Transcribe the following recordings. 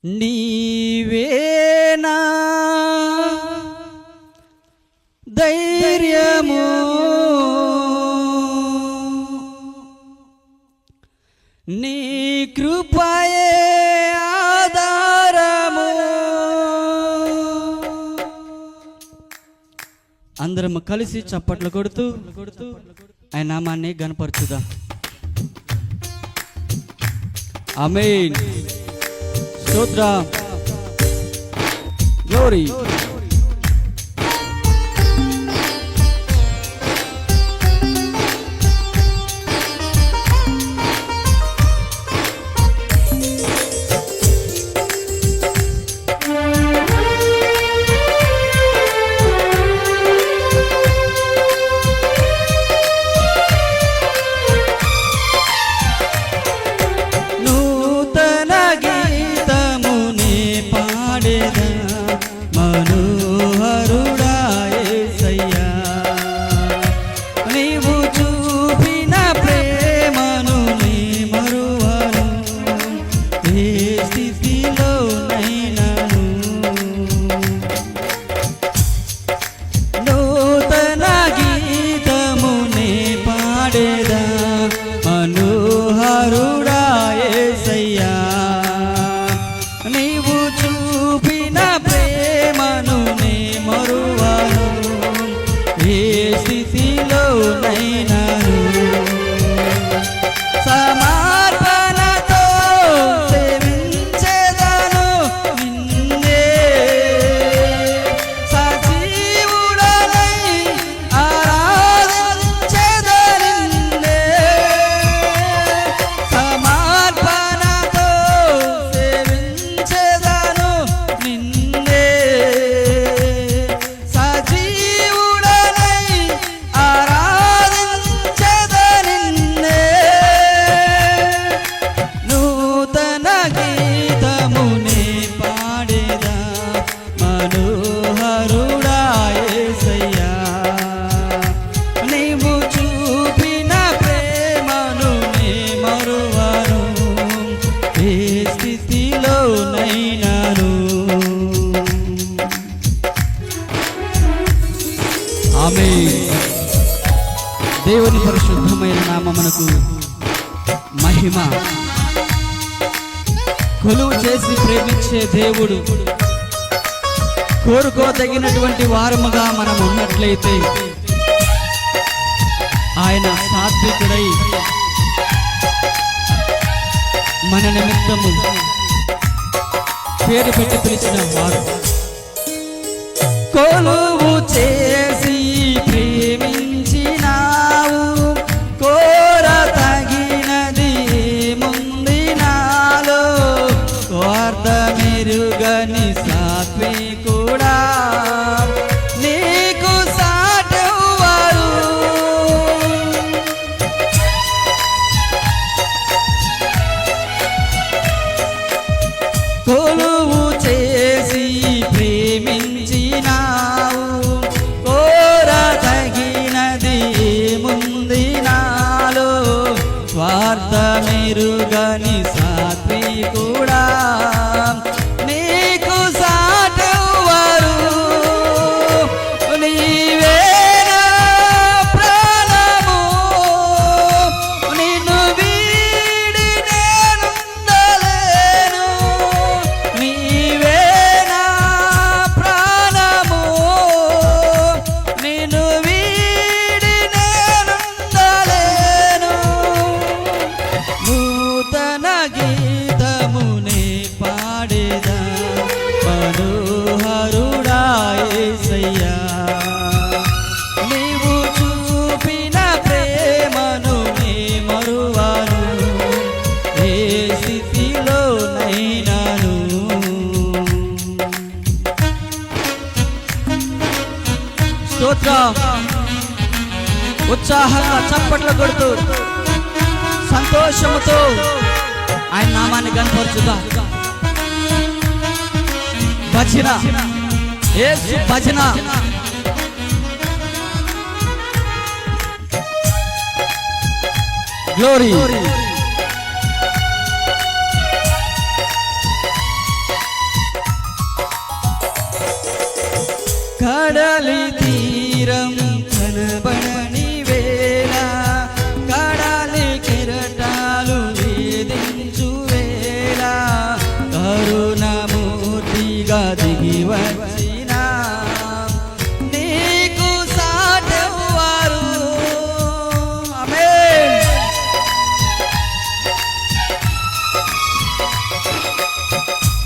నీవేనా ధైర్యము నీ కృపయే ఆధారము. అందరం కలిసి చప్పట్లు కొడుతూ ఆయన నామాన్ని గణపరచుదా. ఆమేన్. స్తోత్రం. గ్లోరీ. దేవుని పరిశుద్ధమైన నామమునకు మహిమ. కొలువు చేసి ప్రేమించే దేవుడు, కోరుకోదగినటువంటి వారముగా మనం ఉన్నట్లయితే ఆయన సాత్వికుడై మన నిమిత్తము పేరు పెట్టి పిలిచిన వారు. కొలువు చేసి ప్రేమించినావు, కోర తగినది ముంది నాలో, స్వార్థ మెరుగని సాత్వికుడా నీకు సాటెవ్వరు. కొలువు చేసి ప్రేమించినావు, కోర తగినది ముంది నాలో, స్వార్థ మెరుగని సాత్వికుడా నీకు సాటెవ్వరు. నీవే నా ప్రాణము, నిన్ను వీడి నేనుండలేను. నీవే నా ప్రాణము, నిన్ను వీడి నేనుండలేను. నూతన గీతమునే పాడేదా మనోహరుడా యేసయ్యా, నీవు చూపిన ప్రేమను నే మరువను, ఏ స్థితిలోనైనాను. స్తోత్రం. ఉత్సాహంగా చప్పట్లు కొడుతూ సంతోషముతో ఆయన నామాన్ని కనపరచుదా. భజన, యేసు భజన. గ్లోరీ. కడలి తీరం కనబడని వేళ కడలి కెరటాలు వేధించు వేళ కరుణమూర్తిగా దిగి వచ్చిన నీకు సాటెవ్వరు. ఆమేన్.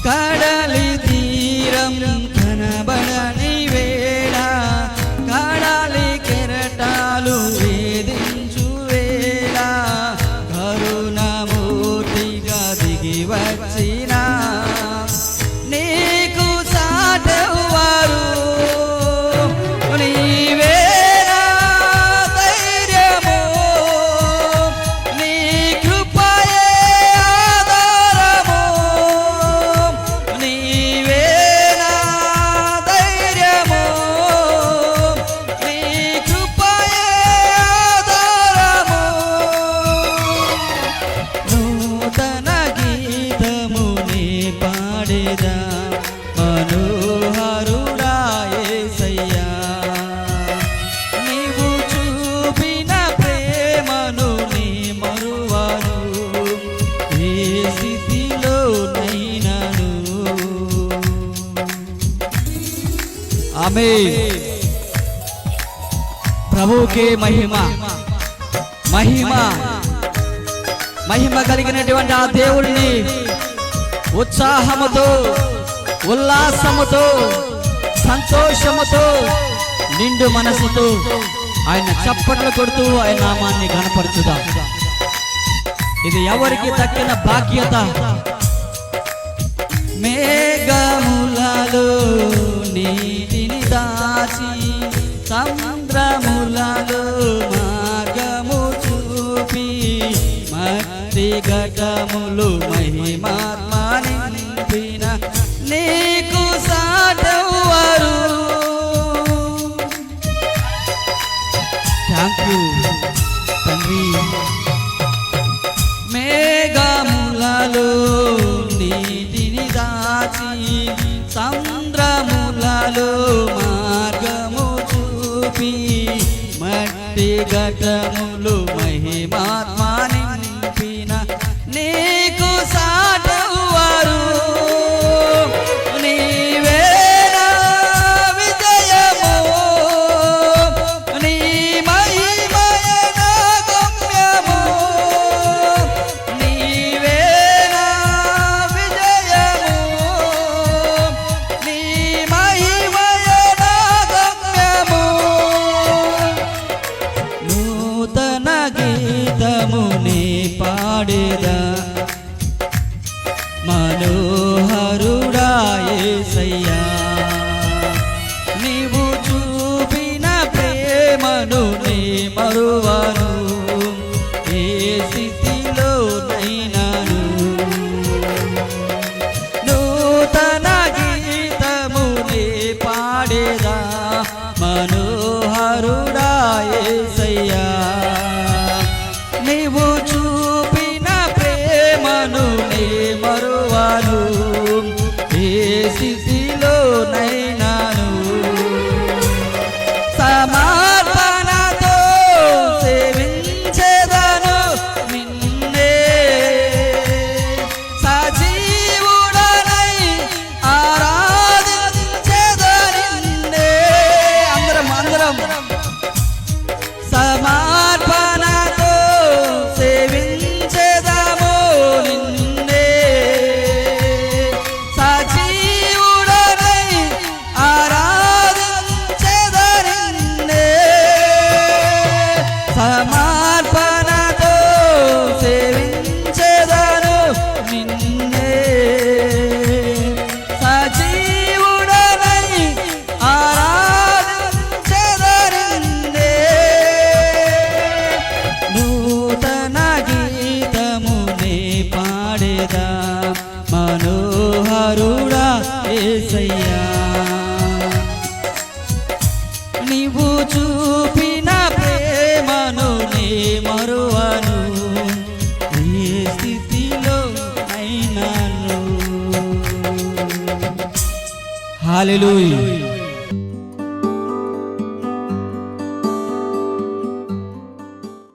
కడలి తీరం కనబడని వేళ కడలి కెరటాలు వేధించు వేళ కరుణమూర్తిగా దిగి వచ్చిన నీకు సాటెవ్వరు. నీవే నా ధైర్యము, నీ కృపయే ఆధారము. నీవే నా ధైర్యము, నీ కృపయే ఆధారము. నూతన గీతముని పాడేదా మనోహరుడా యేసయ్యా. నీవు చూపిన ప్రేమను నీ మరువను ఏ స్థితిలో నైనను. ఆమేన్. ప్రభువుకే మహిమ మహిమ మహిమ కలిగినటువంటి ఆ దేవుడిని ఉత్సాహముతో ఉల్లాసముతో సంతోషముతో నిండు మనసుతో ఆయన చప్పట్లు కొడుతూ ఆయన నామాన్ని ఘనపరచుదాం. ఇది ఎవరికి దక్కిన బాధ్యత. మేఘములలో నీటిని దాచి సముద్రములలో మార్గము చూపి మట్టి ఘటములు మహిమాత్మని నింపిన నీకు సాటెవ్వరు. థ్యాంక్ యూ తండ్రి. మేఘములలో నీటిని దాచి సముద్రములలో మార్గము చూపి మట్టి ఘటములు మహిమాత్మని నింపిన నీకు సాటెవ్వరు. నీవే నా విజయము, నీ మహిమయే నా గమ్యము. నీవే నా విజయము, నీ మహిమయే నా గమ్యము. నూతన గీతముని పాడేదా మనోహరుడా యేసయ్యా. నీవు చూపిన ప్రేమను నీ మరువను ఏ స్థితిలో నైనను. నూతన గీతముని పాడేదా మనోహరుడా యేసయ్యా. నీవు చూపిన ప్రేమను నీ మరువను ఏ స్థితిలో నైనాను. సమర్పణతో సేవించెదను నిన్నే, సజీవుడనై ఆరాధించెదను నిన్నే. అందరం సమర్పణతో సేవించెదము నిన్నే, సజీవుడనై ఆరాధించెదను నిన్నే. సమర్పణతో సేవించెదను నిన్నే, సజీవుడనై ఆరాధించెదను నిన్నే. నూతన గీతముని పాడేదా మనోహరుడా యేసయ్యా. నీవు చూపిన ప్రేమను నీ మరువను ఏ స్థితిలో అయినను. హల్లెలూయా.